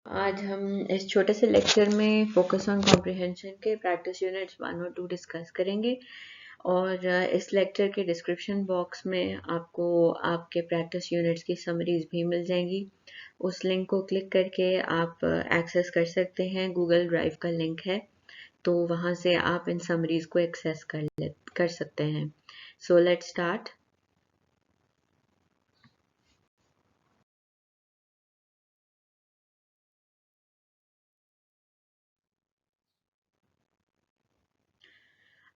आज हम इस छोटे से लेक्चर में फोकस ऑन कॉम्प्रिहेंशन के प्रैक्टिस यूनिट्स 1 और 2 डिस्कस करेंगे और इस लेक्चर के डिस्क्रिप्शन बॉक्स में आपको आपके प्रैक्टिस यूनिट्स की समरीज भी मिल जाएंगी। उस लिंक को क्लिक करके आप एक्सेस कर सकते हैं। गूगल ड्राइव का लिंक है, तो वहाँ से आप इन समरीज को एक्सेस कर सकते हैं। So let's start.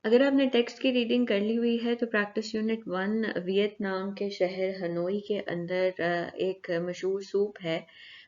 अगर आपने टेक्स्ट की रीडिंग कर ली हुई है तो प्रैक्टिस यूनिट 1 वियतनाम के शहर हनोई के अंदर एक मशहूर सूप है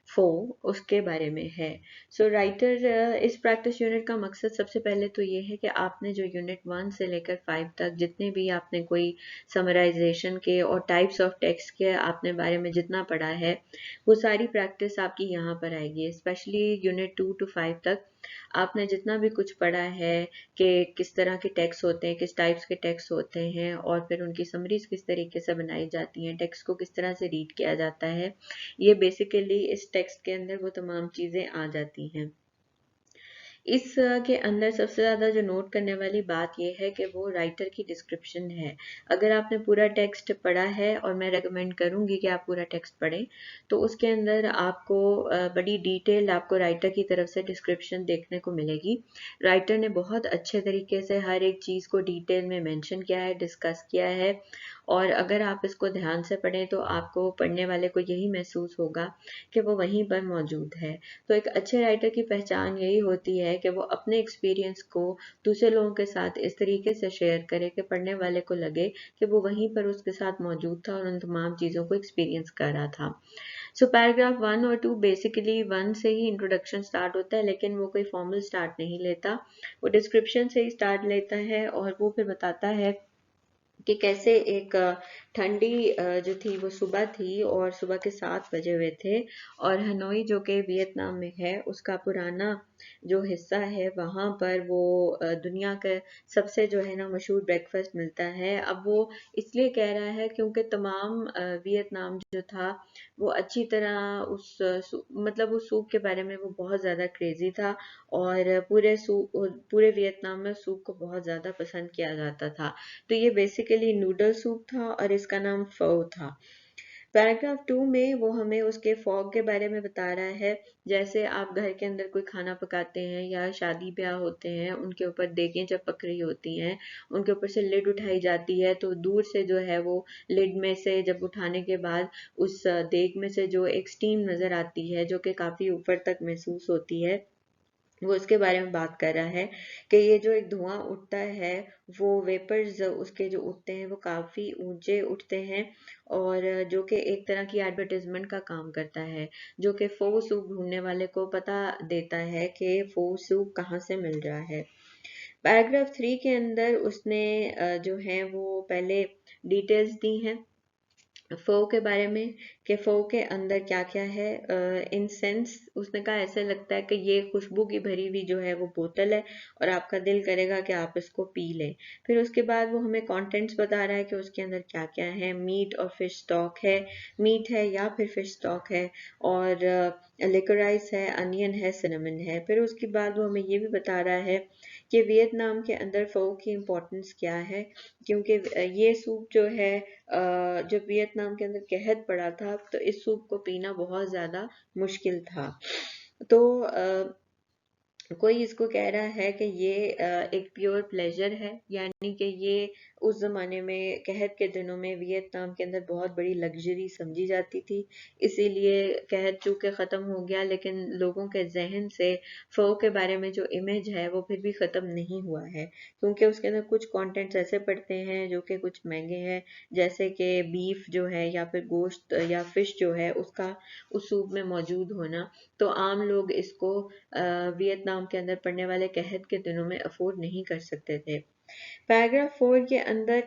फो, उसके बारे में है। सो राइटर इस प्रैक्टिस यूनिट का मकसद सबसे पहले तो ये है कि आपने जो यूनिट 1 से लेकर 5 तक जितने भी आपने कोई समराइजेशन के और टाइप्स ऑफ टेक्स्ट के आपने बारे में जितना पढ़ा है वो सारी प्रैक्टिस आपकी यहाँ पर आएगी। स्पेशली यूनिट 2 to 5 तक आपने जितना भी कुछ पढ़ा है कि किस तरह के टेक्स्ट होते हैं, किस टाइप्स के टेक्स्ट होते हैं और फिर उनकी समरीज किस तरीके से बनाई जाती हैं, टेक्स्ट को किस तरह से रीड किया जाता है, ये बेसिकली इस टेक्स्ट के अंदर वो तमाम चीज़ें आ जाती हैं। इस के अंदर सबसे ज़्यादा जो नोट करने वाली बात यह है कि वो राइटर की डिस्क्रिप्शन है। अगर आपने पूरा टेक्स्ट पढ़ा है, और मैं रेकमेंड करूँगी कि आप पूरा टेक्स्ट पढ़ें, तो उसके अंदर आपको बड़ी डिटेल आपको राइटर की तरफ से डिस्क्रिप्शन देखने को मिलेगी। राइटर ने बहुत अच्छे तरीके से हर एक चीज़ को डिटेल में मेंशन किया है, डिस्कस किया है, और अगर आप इसको ध्यान से पढ़ें तो आपको पढ़ने वाले को यही महसूस होगा कि वो वहीं पर मौजूद है। तो एक अच्छे राइटर की पहचान यही होती है कि वो अपने एक्सपीरियंस को दूसरे लोगों के साथ इस तरीके से शेयर करे कि पढ़ने वाले को लगे कि वो वहीं पर उसके साथ मौजूद था और उन तमाम चीज़ों को एक्सपीरियंस कर रहा था। सो पैराग्राफ 1 और 2 बेसिकली 1 से ही इंट्रोडक्शन स्टार्ट होता है, लेकिन वो कोई फॉर्मल स्टार्ट नहीं लेता, वो डिस्क्रिप्शन से ही स्टार्ट लेता है और वो फिर बताता है कि कैसे एक ठंडी जो थी वो सुबह थी और सुबह के 7 बजे हुए थे, और हनोई जो कि वियतनाम में है उसका पुराना जो हिस्सा है वहाँ पर वो दुनिया का सबसे जो है ना मशहूर ब्रेकफास्ट मिलता है। अब वो इसलिए कह रहा है क्योंकि तमाम वियतनाम जो था वो अच्छी तरह मतलब उस सूप के बारे में वो बहुत ज़्यादा क्रेजी था, और पूरे वियतनाम में सूप को बहुत ज़्यादा पसंद किया जाता था। तो ये बेसिकली नूडल सूप था और इसका नाम फो था। पैराग्राफ 2 में वो हमें उसके फॉग के बारे में बता रहा है। जैसे आप घर के अंदर कोई खाना पकाते हैं या शादी ब्याह होते हैं, उनके ऊपर देगें जब पक रही होती हैं, उनके ऊपर से लिड उठाई जाती है, तो दूर से जो है वो लिड में से जब उठाने के बाद उस देग में से जो एक स्टीम नज़र आती है जो कि काफ़ी ऊपर तक महसूस होती है, वो इसके बारे में बात कर रहा है कि ये जो एक धुआं उठता है वो वेपर्स उसके जो उठते हैं वो काफ़ी ऊंचे उठते हैं, और जो कि एक तरह की एडवर्टाइजमेंट का काम करता है, जो कि फो सूप ढूंढने वाले को पता देता है कि फो सूप कहाँ से मिल रहा है। पैराग्राफ 3 के अंदर उसने जो है वो पहले डिटेल्स दी हैं फो के बारे में कि फो के अंदर क्या क्या है। इन सेंस उसने कहा ऐसे लगता है कि ये खुशबू की भरी हुई जो है वो बोतल है और आपका दिल करेगा कि आप इसको पी लें। फिर उसके बाद वो हमें कंटेंट्स बता रहा है कि उसके अंदर क्या क्या है। मीट और फिश स्टॉक है, मीट है या फिर फिश स्टॉक है, और लिकोराइस है, अनियन है, सिनेमन है। फिर उसके बाद वो हमें ये भी बता रहा है कि वियतनाम के अंदर फो की इम्पोर्टेंस क्या है, क्योंकि ये सूप जो है जब वियतनाम के अंदर कहर पड़ा था तो इस सूप को पीना बहुत ज़्यादा मुश्किल था। तो कोई इसको कह रहा है कि ये एक प्योर प्लेजर है, यानी कि ये उस ज़माने में कहर के दिनों में वियतनाम के अंदर बहुत बड़ी लग्जरी समझी जाती थी, इसीलिए कहर चूँकि ख़त्म हो गया लेकिन लोगों के जहन से फ़ो के बारे में जो इमेज है वो फिर भी ख़त्म नहीं हुआ है, क्योंकि उसके अंदर कुछ कंटेंट्स ऐसे पड़ते हैं जो कि कुछ महंगे हैं, जैसे कि बीफ जो है या फिर गोश्त या फिश जो है उसका उस सूप में मौजूद होना। तो आम लोग इसको वियतनाम के अंदर पड़ने वाले कहत के दिनों में अफोर्ड नहीं कर सकते थे। पैराग्राफ 4 के अंदर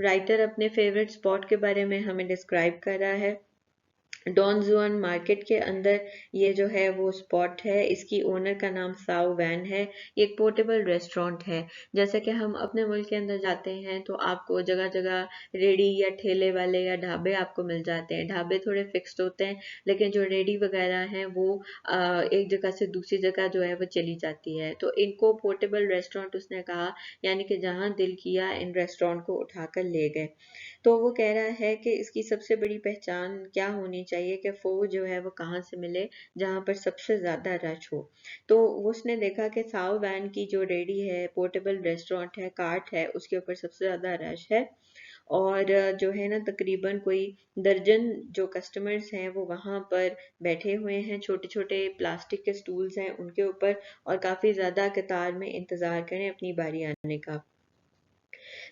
राइटर अपने फेवरेट स्पॉट के बारे में हमें डिस्क्राइब कर रहा है। डॉन जुआन मार्केट के अंदर ये जो है वो स्पॉट है। इसकी ओनर का नाम साओ वैन है। ये एक पोर्टेबल रेस्टोरेंट है। जैसे कि हम अपने मुल्क के अंदर जाते हैं तो आपको जगह जगह रेडी या ठेले वाले या ढाबे आपको मिल जाते हैं। ढाबे थोड़े फिक्स्ड होते हैं, लेकिन जो रेडी वगैरह हैं वो एक जगह से दूसरी जगह जो है वो चली जाती है। तो इनको पोर्टेबल रेस्टोरेंट उसने कहा, यानी कि जहाँ दिल किया इन रेस्टोरेंट को उठाकर ले गए। तो वो कह रहा है कि इसकी सबसे बड़ी पहचान क्या होनी चाहिए कि फ़ो जो है वो कहाँ से मिले जहाँ पर सबसे ज़्यादा रश हो। तो उसने देखा कि साओ वैन की जो रेडी है, पोर्टेबल रेस्टोरेंट है, कार्ट है, उसके ऊपर सबसे ज़्यादा रश है। और जो है ना तकरीबन कोई दर्जन जो कस्टमर्स हैं वो वहाँ पर बैठे हुए हैं। छोटे छोटे प्लास्टिक के स्टूल्स हैं उनके ऊपर, और काफ़ी ज़्यादा कतार में इंतज़ार करें अपनी बारी आने का।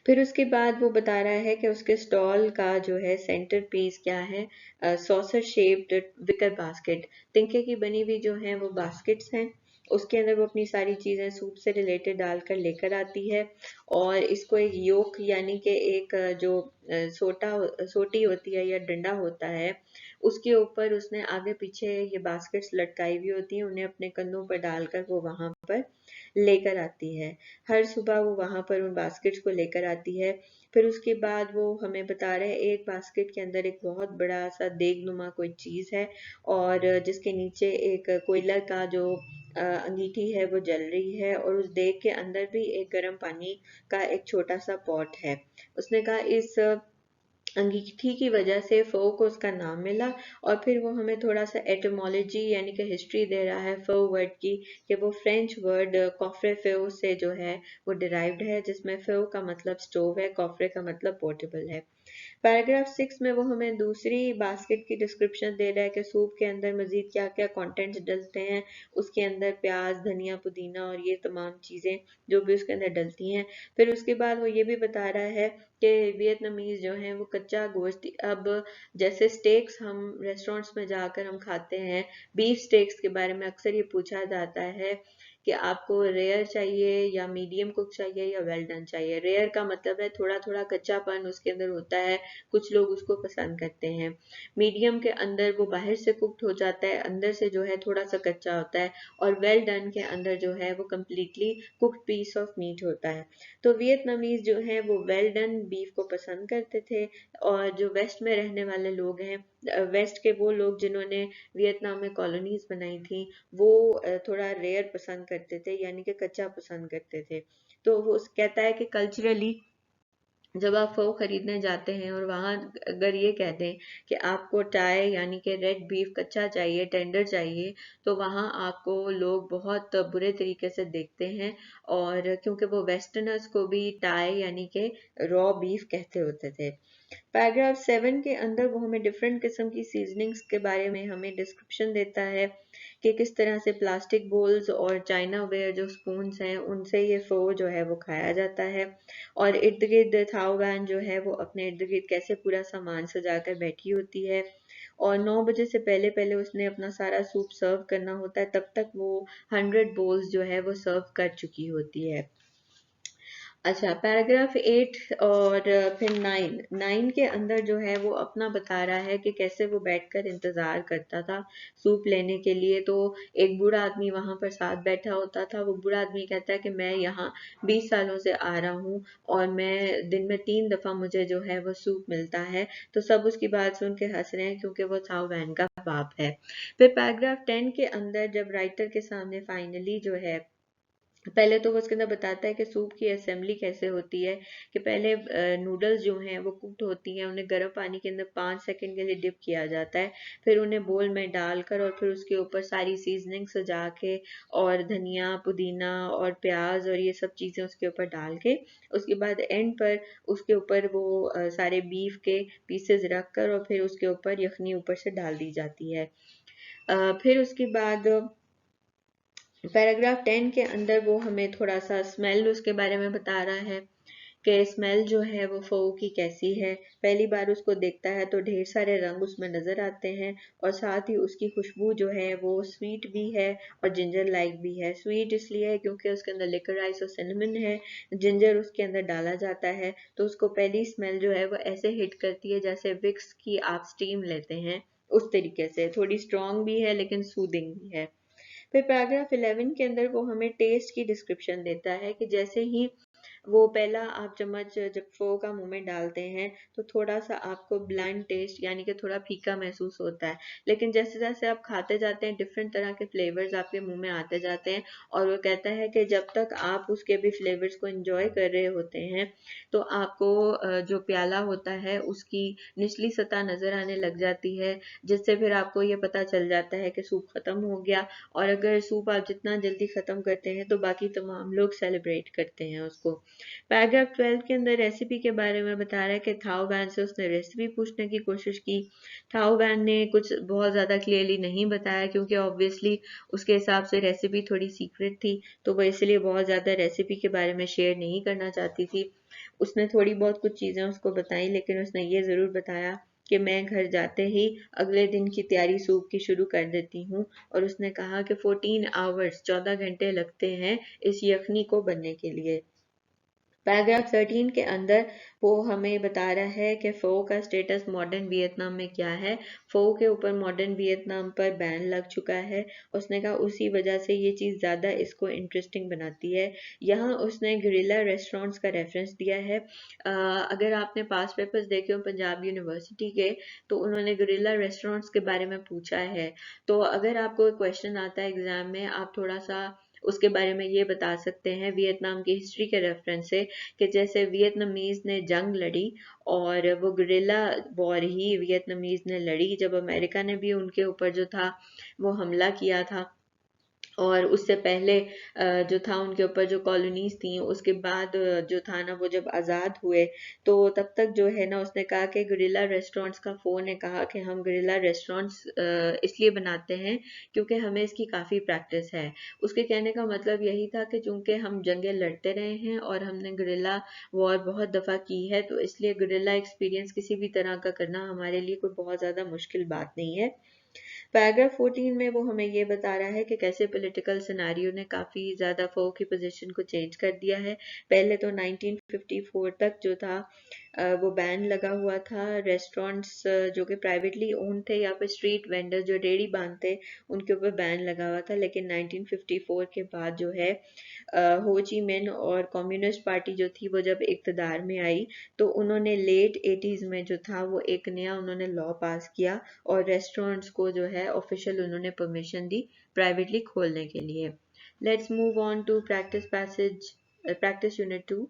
फिर उसके बाद वो बता रहा है कि उसके स्टॉल का जो है सेंटर पीस क्या है, सॉसर शेप्ड विकर बास्केट। तिनके की बनी हुई जो है वो बास्केट्स हैं। उसके अंदर वो अपनी सारी चीज़ें सूप से रिलेटेड डालकर लेकर आती है। और इसको एक योक यानी कि एक जो सोटी होती है या डंडा होता है, उसके ऊपर उसने आगे पीछे ये बास्केट्स लटकाई हुई होती हैं। उन्हें अपने कंधों पर डालकर वो वहां पर लेकर आती है। हर सुबह वो वहां पर उन बास्केट्स को लेकर आती है। फिर उसके बाद वो हमें बता रहे हैं एक बास्केट के अंदर एक बहुत बड़ा सा देगनुमा कोई चीज है, और जिसके नीचे एक कोयला का जो अंगीठी है वो जल रही है, और उस देग के अंदर भी एक गर्म पानी का एक छोटा सा पॉट है। उसने कहा इस अंगीठी की वजह से फ़ो को उसका नाम मिला। और फिर वो हमें थोड़ा सा एटमोलॉजी यानी कि हिस्ट्री दे रहा है फ़ो वर्ड की, कि वो फ्रेंच वर्ड कॉफ्रे फ़ो से जो है वो डिराइव्ड है, जिसमें फ़ो का मतलब स्टोव है, कॉफ्रे का मतलब पोर्टेबल है। पैराग्राफ 6 में वो हमें दूसरी बास्केट की डिस्क्रिप्शन दे रहा है कि सूप के अंदर मजीद क्या क्या कंटेंट्स डलते हैं। उसके अंदर प्याज, धनिया, पुदीना और ये तमाम चीज़ें जो भी उसके अंदर डलती हैं। फिर उसके बाद वो ये भी बता रहा है कि वियतनामीज जो हैं वो कच्चा गोश्त, अब जैसे स्टेक्स हम रेस्टोरेंट्स में जाकर हम खाते हैं, बीफ स्टेक्स के बारे में अक्सर ये पूछा जाता है कि आपको रेयर चाहिए या मीडियम कुक चाहिए या वेल डन चाहिए। रेयर का मतलब है थोड़ा थोड़ा कच्चापन उसके अंदर होता है, कुछ लोग उसको पसंद करते हैं। मीडियम के अंदर वो बाहर से कुक्ड हो जाता है, अंदर से जो है थोड़ा सा कच्चा होता है। और वेल डन के अंदर जो है वो completely cooked piece of meat होता है। तो वियतनामीज जो है वो वेल डन बीफ को पसंद करते थे। और जो वेस्ट में रहने वाले लोग हैं, वेस्ट के वो लोग जिन्होंने वियतनाम में कॉलोनीज बनाई थी, वो थोड़ा रेयर पसंद करते थे, यानी कि कच्चा पसंद करते थे। तो वो कहता है कि कल्चरली जब आप फ़ो खरीदने जाते हैं और वहाँ अगर ये कह दें कि आपको टाई यानी कि रेड बीफ कच्चा चाहिए, टेंडर चाहिए, तो वहाँ आपको लोग बहुत बुरे तरीके से देखते हैं। और क्योंकि वो वेस्टर्नर्स को भी टाई यानी कि रॉ बीफ कहते होते थे। पैराग्राफ 7 के अंदर वो हमें डिफरेंट किस्म की सीजनिंग्स के बारे में हमें डिस्क्रिप्शन देता है कि किस तरह से प्लास्टिक बोल्स और चाइना वेयर जो स्पून्स हैं उनसे ये फ़ो जो है वो खाया जाता है। और इर्द गिर्द थाओ वैन जो है वो अपने इर्द गिर्द कैसे पूरा सामान सजाकर बैठी होती है। और 9 बजे से पहले पहले उसने अपना सारा सूप सर्व करना होता है, तब तक वो 100 बोल्स जो है वो सर्व कर चुकी होती है। अच्छा, पैराग्राफ 8 और फिर 9 के अंदर जो है वो अपना बता रहा है कि कैसे वो बैठकर इंतजार करता था सूप लेने के लिए। तो एक बूढ़ा आदमी वहां पर साथ बैठा होता था। वो बूढ़ा आदमी कहता है कि मैं यहाँ 20 सालों से आ रहा हूँ और मैं दिन में 3 दफा मुझे जो है वो सूप मिलता है। तो सब उसकी बात सुन के हंस रहे हैं क्योंकि वो थाओ वैन का बाप है। फिर पैराग्राफ 10 के अंदर जब राइटर के सामने फाइनली जो है, पहले तो वो उसके अंदर बताता है कि सूप की असेंबली कैसे होती है, कि पहले नूडल्स जो हैं वो कुक्ड होती हैं, उन्हें गर्म पानी के अंदर 5 सेकंड के लिए डिप किया जाता है। फिर उन्हें बोल में डालकर और फिर उसके ऊपर सारी सीजनिंग सजा के और धनिया, पुदीना और प्याज और ये सब चीज़ें उसके ऊपर डाल के, उसके बाद एंड पर उसके ऊपर वो सारे बीफ के पीसेस रख कर और फिर उसके ऊपर यखनी ऊपर से डाल दी जाती है। फिर उसके बाद पैराग्राफ 10 के अंदर वो हमें थोड़ा सा स्मेल उसके बारे में बता रहा है कि स्मेल जो है वो फ़ो की कैसी है। पहली बार उसको देखता है तो ढेर सारे रंग उसमें नज़र आते हैं, और साथ ही उसकी खुशबू जो है वो स्वीट भी है और जिंजर लाइक भी है। स्वीट इसलिए है क्योंकि उसके अंदर लिकोराइस और सिनेमन है, जिंजर उसके अंदर डाला जाता है। तो उसको पहली स्मेल जो है वो ऐसे हिट करती है जैसे विक्स की आप स्टीम लेते हैं उस तरीके से थोड़ी स्ट्रॉन्ग भी है लेकिन सूदिंग भी है। फिर पैराग्राफ 11 के अंदर वो हमें टेस्ट की डिस्क्रिप्शन देता है कि जैसे ही वो पहला आप चम्मच जब फो का मुंह में डालते हैं तो थोड़ा सा आपको ब्लैंड टेस्ट यानी कि थोड़ा फीका महसूस होता है, लेकिन जैसे जैसे आप खाते जाते हैं डिफरेंट तरह के फ्लेवर्स आपके मुंह में आते जाते हैं। और वो कहता है कि जब तक आप उसके भी फ्लेवर्स को एंजॉय कर रहे होते हैं तो आपको जो प्याला होता है उसकी निचली सतह नजर आने लग जाती है, जिससे फिर आपको ये पता चल जाता है कि सूप खत्म हो गया। और अगर सूप आप जितना जल्दी खत्म करते हैं तो बाकी तमाम लोग सेलिब्रेट करते हैं उसको। पैराग्राफ 12 के अंदर रेसिपी के बारे में बता रहा है कि थाओ वैन से उसने रेसिपी पूछने की कोशिश की। थाओ वैन ने कुछ बहुत ज़्यादा क्लियरली नहीं बताया क्योंकि ऑब्वियसली उसके हिसाब से रेसिपी थोड़ी सीक्रेट थी, तो वह इसलिए बहुत ज़्यादा रेसिपी के बारे में शेयर नहीं करना चाहती थी। उसने थोड़ी बहुत कुछ चीज़ें उसको बताई, लेकिन उसने ये ज़रूर बताया कि मैं घर जाते ही अगले दिन की तैयारी सूप की शुरू कर देती हूँ। और उसने कहा कि 14 आवर्स 14 घंटे लगते हैं इस यखनी को बनने के लिए। पैराग्राफ 13 के अंदर वो हमें बता रहा है कि फ़ो का स्टेटस मॉडर्न वियतनाम में क्या है। फ़ो के ऊपर मॉडर्न वियतनाम पर बैन लग चुका है। उसने कहा उसी वजह से ये चीज़ ज़्यादा इसको इंटरेस्टिंग बनाती है। यहाँ उसने गुरिल्ला रेस्टोरेंट्स का रेफरेंस दिया है। अगर आपने पास पेपर्स देखे हो पंजाब यूनिवर्सिटी के, तो उन्होंने गुरिल्ला रेस्टोरेंट्स के बारे में पूछा है। तो अगर आपको क्वेश्चन आता है एग्जाम में, आप थोड़ा सा उसके बारे में ये बता सकते हैं वियतनाम की हिस्ट्री के रेफरेंस से कि जैसे वियतनामीज ने जंग लड़ी और वो गुरिल्ला वॉर ही वियतनामीज ने लड़ी जब अमेरिका ने भी उनके ऊपर जो था वो हमला किया था। और उससे पहले जो था उनके ऊपर जो कॉलोनीज थी, उसके बाद जो था ना वो जब आज़ाद हुए तो तब तक जो है ना उसने कहा कि गुरिल्ला रेस्टोरेंट्स का फ़ोन ने कहा कि हम गुरिल्ला रेस्टोरेंट्स इसलिए बनाते हैं क्योंकि हमें इसकी काफ़ी प्रैक्टिस है। उसके कहने का मतलब यही था कि चूंकि हम जंगें लड़ते रहे हैं और हमने गुरिल्ला वॉर बहुत दफ़ा की है, तो इसलिए गुरिल्ला एक्सपीरियंस किसी भी तरह का करना हमारे लिए कोई बहुत ज़्यादा मुश्किल बात नहीं है। पैराग्राफ 14 में वो हमें ये बता रहा है कि कैसे पॉलिटिकल सिनारियो ने काफ़ी ज़्यादा फ़ो की पोजीशन को चेंज कर दिया है। पहले तो 1954 तक जो था वो बैन लगा हुआ था। रेस्टोरेंट्स जो कि प्राइवेटली ओन थे या फिर स्ट्रीट वेंडर्स जो रेड़ी बांधते उनके ऊपर बैन लगा हुआ था, लेकिन 1954 के बाद जो है हो ची मिन और कम्युनिस्ट पार्टी जो थी वो जब इक़्तिदार में आई तो उन्होंने लेट 80s में जो था वो एक नया उन्होंने लॉ पास किया और रेस्टोरेंट्स को जो है ऑफिशियल उन्होंने परमिशन दी प्राइवेटली खोलने के लिए। Let's move on to practice unit 2।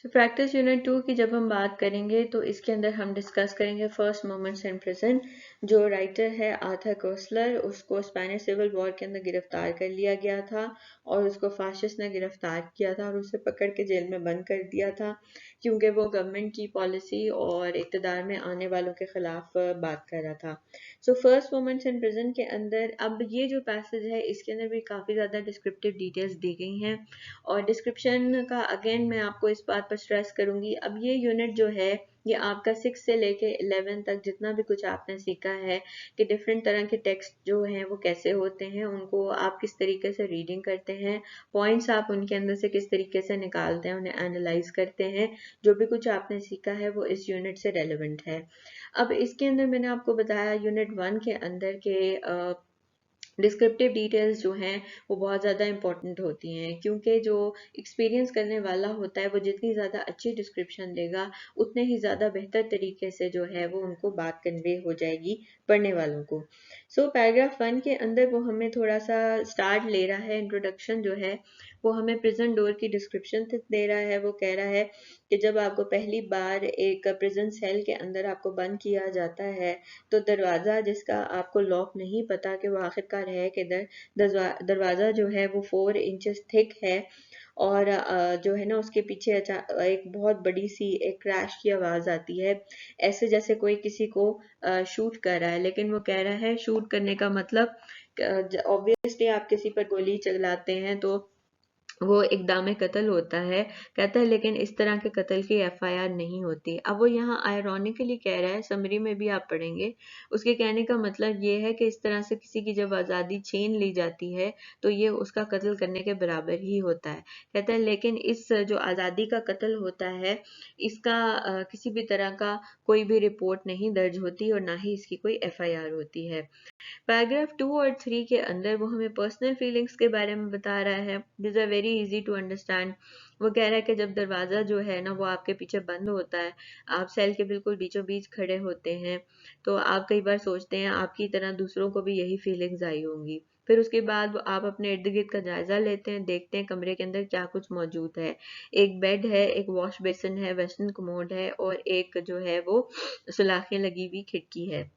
Practice unit 2 की जब हम बात करेंगे तो इसके अंदर हम डिस्कस करेंगे फर्स्ट मोमेंट्स इन प्रेजेंट। जो राइटर है आर्थर कोसलर, उसको स्पेनिश सिविल वॉर के अंदर गिरफ्तार कर लिया गया था और उसको फाशिस्ट ने गिरफ्तार किया था और उसे पकड़ के जेल में बंद कर दिया था क्योंकि वो गवर्नमेंट की पॉलिसी और इक़्तिदार में आने वालों के खिलाफ बात कर रहा था। So first moments in present के अंदर अब ये जो पैसेज है इसके अंदर भी काफ़ी ज़्यादा डिस्क्रिप्टिव डिटेल्स दी गई हैं और डिस्क्रिप्शन का अगेन मैं आपको इस बात पर स्ट्रेस करूंगी। अब ये यूनिट जो है ये आपका 6 से लेके 11 तक जितना भी कुछ आपने सीखा है कि डिफरेंट तरह के टेक्स्ट जो हैं वो कैसे होते हैं, उनको आप किस तरीके से रीडिंग करते हैं, पॉइंट्स आप उनके अंदर से किस तरीके से निकालते हैं, उन्हें एनालाइज करते हैं, जो भी कुछ आपने सीखा है वो इस यूनिट से रेलिवेंट है। अब इसके अंदर मैंने आपको बताया यूनिट 1 के अंदर के डिस्क्रिप्टिव डिटेल्स जो हैं वो बहुत ज़्यादा इंपॉर्टेंट होती हैं क्योंकि जो एक्सपीरियंस करने वाला होता है वो जितनी ज़्यादा अच्छी डिस्क्रिप्शन देगा उतने ही ज़्यादा बेहतर तरीके से जो है वो उनको बात कन्वे हो जाएगी पढ़ने वालों को। सो पैराग्राफ 1 के अंदर वो हमें थोड़ा सा स्टार्ट ले रहा है, इंट्रोडक्शन जो है वो हमें प्रिजन डोर की डिस्क्रिप्शन दे रहा है। वो कह रहा है कि जब आपको पहली बार एक प्रिजन सेल के अंदर आपको बंद किया जाता है तो दरवाज़ा जिसका आपको लॉक नहीं पता कि वो आखिरकार है किधर, दरवाज़ा जो है वो 4 इंचेस थिक है और जो है ना उसके पीछे एक बहुत बड़ी सी एक क्रैश की आवाज़ आती है, ऐसे जैसे कोई किसी को शूट कर रहा है। लेकिन वो कह रहा है शूट करने का मतलब ऑब्वियसली आप किसी पर गोली चलाते हैं तो वो इक़दाम कत्ल होता है, कहता है लेकिन इस तरह के कत्ल की एफआईआर नहीं होती। अब वो यहाँ आयरॉनिकली कह रहा है, समरी में भी आप पढ़ेंगे, उसके कहने का मतलब ये है कि इस तरह से किसी की जब आज़ादी छीन ली जाती है, तो ये उसका कत्ल करने के बराबर ही होता है। कहता है लेकिन इस जो आज़ादी का कत्ल होता है, इसका किसी भी तरह का कोई भी रिपोर्ट नहीं दर्ज होती और ना ही इसकी कोई एफआईआर होती है। पैराग्राफ 2 और 3 के अंदर वो हमें पर्सनल फीलिंग्स के बारे में बता रहा है। This are very easy to understand. वो कह रहा है कि जब दरवाज़ा जो है ना वो आपके पीछे बंद होता है, आप सेल के बिल्कुल बीचों बीच खड़े होते हैं, तो आप कई बार सोचते हैं आपकी तरह दूसरों को भी यही फीलिंग्स आई होंगी। फिर उसके बाद आप अपने इर्द गिर्द का जायजा लेते हैं, देखते हैं कमरे के अंदर क्या कुछ मौजूद है। एक बेड है, एक वॉश बेसिन है, वेस्टर्न कमोड है और एक जो है वो सुलाखें लगी हुई खिड़की है।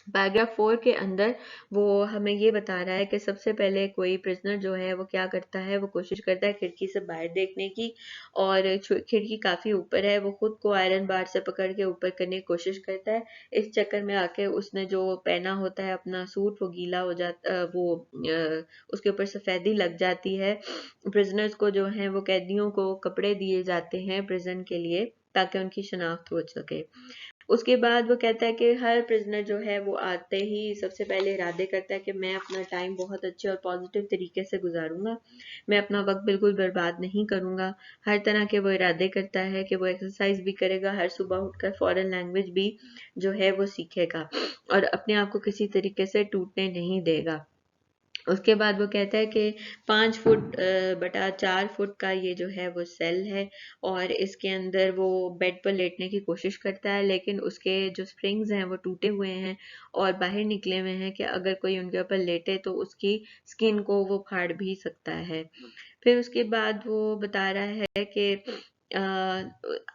पैराग्राफ 4 के अंदर वो हमें ये बता रहा है कि सबसे पहले कोई प्रिजनर जो है वो क्या करता है, वो कोशिश करता है खिड़की से बाहर देखने की, और खिड़की काफ़ी ऊपर है, वो खुद को आयरन बार से पकड़ के ऊपर करने की कोशिश करता है। इस चक्कर में आके उसने जो पहना होता है अपना सूट वो गीला हो जाता, उसके ऊपर सफ़ेदी लग जाती है। प्रिजनर्स को जो है वो कैदियों को कपड़े दिए जाते हैं प्रिजन के लिए ताकि उनकी शनाख्त हो सके। उसके बाद वो कहता है कि हर प्रिजनर जो है वो आते ही सबसे पहले इरादे करता है कि मैं अपना टाइम बहुत अच्छे और पॉजिटिव तरीके से गुजारूंगा, मैं अपना वक्त बिल्कुल बर्बाद नहीं करूंगा। हर तरह के वो इरादे करता है कि वो एक्सरसाइज भी करेगा, हर सुबह उठकर फॉरेन लैंग्वेज भी जो है वो सीखेगा और अपने आप को किसी तरीके से टूटने नहीं देगा। उसके बाद वो कहता है कि 5 फुट बटा 4 फुट का ये जो है वो सेल है और इसके अंदर वो बेड पर लेटने की कोशिश करता है, लेकिन उसके जो स्प्रिंग्स हैं वो टूटे हुए हैं और बाहर निकले हुए हैं कि अगर कोई उनके ऊपर लेटे तो उसकी स्किन को वो फाड़ भी सकता है। फिर उसके बाद वो बता रहा है कि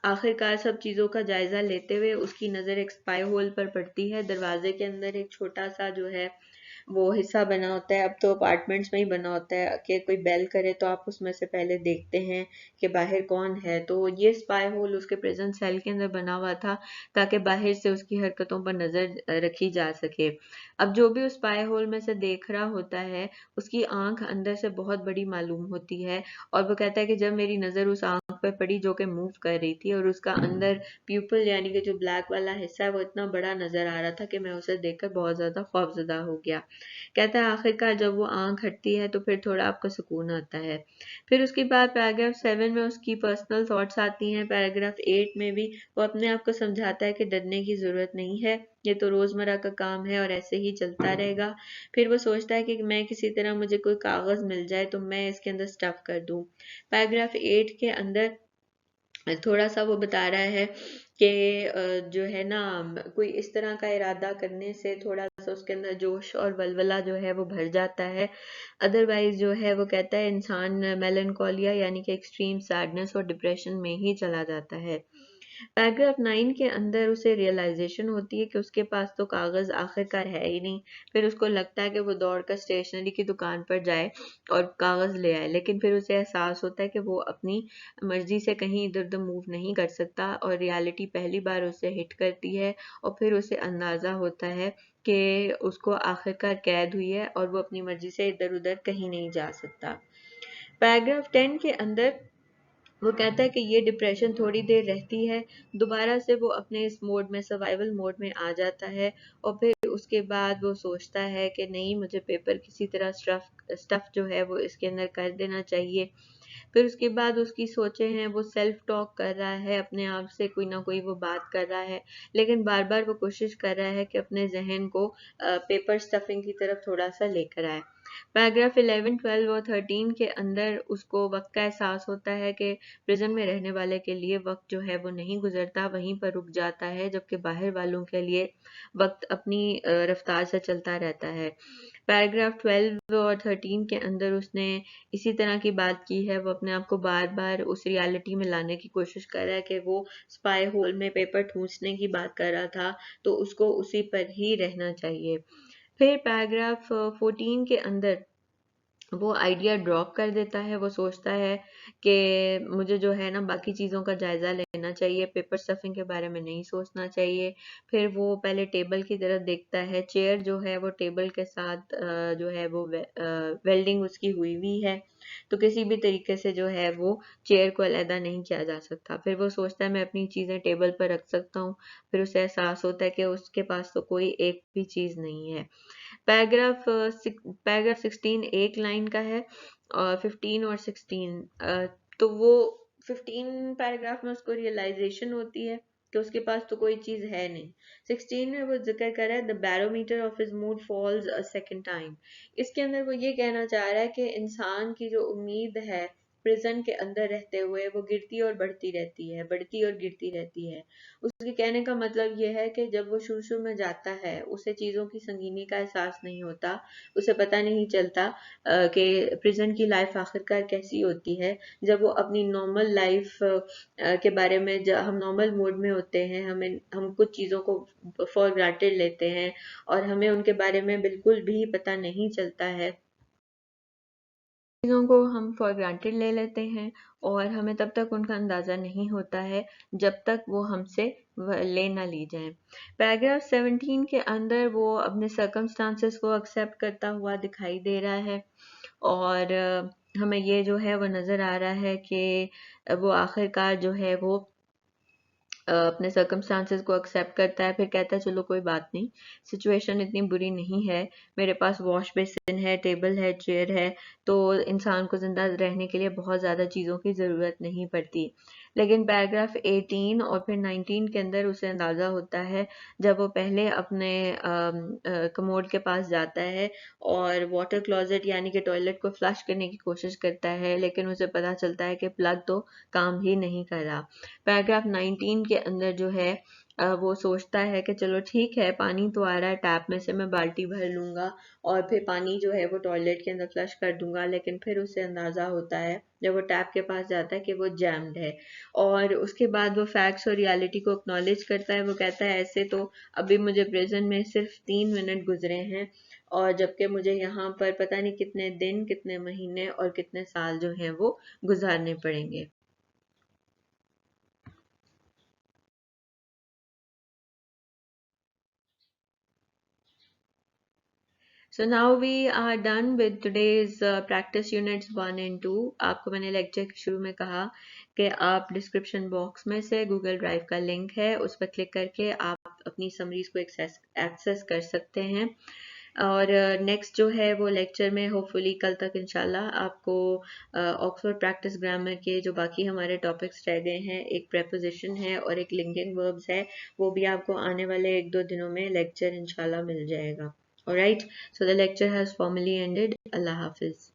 आखिरकार सब चीज़ों का जायजा लेते हुए उसकी नज़र एक स्पाई होल पर पड़ती है। दरवाजे के अंदर एक छोटा सा जो है वो हिस्सा बना होता है, अब तो अपार्टमेंट्स में ही बना होता है कि कोई बेल करे तो आप उसमें से पहले देखते हैं कि बाहर कौन है। तो ये स्पाई होल उसके प्रेजेंट सेल के अंदर बना हुआ था ताकि बाहर से उसकी हरकतों पर नज़र रखी जा सके। अब जो भी उस स्पाई होल में से देख रहा होता है उसकी आंख अंदर से बहुत बड़ी मालूम होती है और वो कहता है कि जब मेरी नज़र उस आंख पर पड़ी जो कि मूव कर रही थी और उसका अंदर प्यूपल यानी कि जो ब्लैक वाला हिस्सा है वो इतना बड़ा नज़र आ रहा था कि मैं उसे देखकर बहुत ज़्यादा खौफजदा हो गया। कहता है आखिरकार जब वो आंख हटती है तो फिर थोड़ा आपको सुकून आता है। फिर उसके बाद पैराग्राफ 7 में उसकी पर्सनल थॉट्स आती हैं। पैराग्राफ 8 में भी वो अपने आप को समझाता है कि डरने की ज़रूरत नहीं है, ये तो रोज़मर्रा का काम है और ऐसे ही चलता रहेगा। फिर वो सोचता है कि मैं किसी तरह मुझे कोई कागज़ मिल जाए तो मैं इसके अंदर स्टफ़ कर दूँ। पैराग्राफ 8 के अंदर थोड़ा सा वो बता रहा है कि जो है ना कोई इस तरह का इरादा करने से थोड़ा सा उसके अंदर जोश और वलवला जो है वो भर जाता है। अदरवाइज जो है वो कहता है इंसान मेलनकोलिया यानी कि एक्सट्रीम सैडनेस और डिप्रेशन में ही चला जाता है। पैराग्राफ 9 के अंदर उसे रियलाइजेशन होती है कि उसके पास तो कागज़ आखिरकार है ही नहीं। फिर उसको लगता है कि वो दौड़कर स्टेशनरी की दुकान पर जाए और कागज़ ले आए, लेकिन फिर उसे एहसास होता है कि वो अपनी मर्ज़ी से कहीं इधर-उधर मूव नहीं कर सकता और रियलिटी पहली बार उसे हिट करती है और फिर उसे अंदाज़ा होता है कि उसको आखिरकार कैद हुई है और वो अपनी मर्ज़ी से इधर-उधर कहीं नहीं जा सकता। पैराग्राफ 10 के अंदर वो कहता है कि ये डिप्रेशन थोड़ी देर रहती है, दोबारा से वो अपने इस मोड में सर्वाइवल मोड में आ जाता है और फिर उसके बाद वो सोचता है कि नहीं मुझे पेपर किसी तरह स्टफ़ जो है वो इसके अंदर कर देना चाहिए। फिर उसके बाद उसकी सोचें हैं वो सेल्फ टॉक कर रहा है, अपने आप से कोई ना कोई वो बात कर रहा है, लेकिन बार-बार वो कोशिश कर रहा है कि अपने ज़हन को पेपर स्टफिंग की तरफ थोड़ा-सा लेकर आए। पैराग्राफ 11, 12 और 13 के अंदर उसको वक़्त का एहसास होता है कि प्रिज़न में रहने वाले के लिए वक़्त जो है वो नहीं गुज़रता, वहीं पर रुक जाता है, जबकि बाहर वालों के लिए वक़्त अपनी रफ़्तार से चलता रहता है। पैराग्राफ 12 और 13 के अंदर उसने इसी तरह की बात की है, वो अपने आप को बार-बार उस रियलिटी में लाने की कोशिश कर रहा है कि वो स्पाई होल में पेपर ठूँसने की बात कर रहा था, तो उसको उसी पर ही रहना चाहिए। फिर पैराग्राफ 14 के अंदर वो आइडिया ड्रॉप कर देता है। वो सोचता है कि मुझे जो है ना बाकी चीज़ों का जायज़ा लेना चाहिए, पेपर स्टफिंग के बारे में नहीं सोचना चाहिए। फिर वो पहले टेबल की तरफ देखता है, चेयर जो है वो टेबल के साथ जो है वो वेल्डिंग उसकी हुई हुई है, तो किसी भी तरीके से जो है वो चेयर को अलहदा नहीं किया जा सकता। फिर वो सोचता है मैं अपनी चीज़ें टेबल पर रख सकता हूँ। फिर उसे एहसास होता है कि उसके पास तो कोई एक भी चीज़ नहीं है। पैराग्राफ 16 एक लाइन का है, और 15 और 16, तो वो 15 पैराग्राफ में उसको रियलाइजेशन होती है कि उसके पास तो कोई चीज है नहीं। 16 में वो जिक्र कर रहा है the barometer of his mood falls a second time. इसके अंदर वो ये कहना चाह रहा है कि इंसान की जो उम्मीद है प्रेजेंट के अंदर रहते हुए, वो गिरती और बढ़ती रहती है, बढ़ती और गिरती रहती है। उसके कहने का मतलब ये है कि जब वो शुरू में जाता है उसे चीज़ों की संगीनी का एहसास नहीं होता, उसे पता नहीं चलता कि प्रेजेंट की लाइफ आखिरकार कैसी होती है। जब वो अपनी नॉर्मल लाइफ के बारे में, जब हम नॉर्मल मूड में होते हैं, हम कुछ चीज़ों को फॉर ग्रांटेड लेते हैं और हमें उनके बारे में बिल्कुल भी पता नहीं चलता है। चीज़ों को हम फॉर ग्रांटेड ले लेते हैं और हमें तब तक उनका अंदाज़ा नहीं होता है जब तक वो हमसे ले ना ली जाए। पैराग्राफ 17 के अंदर वो अपने सर्कमस्टांसेस को एक्सेप्ट करता हुआ दिखाई दे रहा है, और हमें ये जो है वो नज़र आ रहा है कि वो आखिरकार जो है वो अपने सर्कमस्टांसेस को एक्सेप्ट करता है। फिर कहता है चलो कोई बात नहीं, सिचुएशन इतनी बुरी नहीं है, मेरे पास वॉश बेसिन है, टेबल है, चेयर है, तो इंसान को ज़िंदा रहने के लिए बहुत ज़्यादा चीज़ों की ज़रूरत नहीं पड़ती। लेकिन पैराग्राफ 18 और फिर 19 के अंदर उसे अंदाज़ा होता है, जब वो पहले अपने कमोड के पास जाता है और वाटर क्लोजेट यानी कि टॉयलेट को फ्लश करने की कोशिश करता है, लेकिन उसे पता चलता है कि प्लग तो काम ही नहीं कर रहा। पैराग्राफ 19 के अंदर जो है वो सोचता है कि चलो ठीक है, पानी तो आ रहा है टैप में से, मैं बाल्टी भर लूंगा और फिर पानी जो है वो टॉयलेट के अंदर फ्लश कर दूंगा। लेकिन फिर उसे अंदाजा होता है जब वो टैप के पास जाता है कि वो जैम्ड है, और उसके बाद वो फैक्ट्स और रियलिटी को एक्नॉलेज करता है। वो कहता है ऐसे तो अभी मुझे प्रेजेंट में सिर्फ 3 मिनट गुजरे हैं, और जबकि मुझे यहाँ पर पता नहीं कितने दिन, कितने महीने और कितने साल जो हैं वो गुजारने पड़ेंगे। So now we are done with today's practice units 1 and 2. आपको मैंने लेक्चर के शुरू में कहा कि आप डिस्क्रिप्शन बॉक्स में से गूगल ड्राइव का लिंक है, उस पर क्लिक करके आप अपनी समरीज को एक्सेस कर सकते हैं। और नेक्स्ट जो है वो लेक्चर में होपफुली कल तक इंशाल्लाह आपको ऑक्सफोर्ड प्रैक्टिस ग्रामर के जो बाकी हमारे टॉपिक्स रह गए हैं, एक प्रेपोजिशन है और एक लिंकिंग वर्ब्स है, वो भी आपको आने वाले 1-2 दिनों में लेक्चर इंशाल्लाह मिल जाएगा। Alright, so the lecture has formally ended. Allah Hafiz.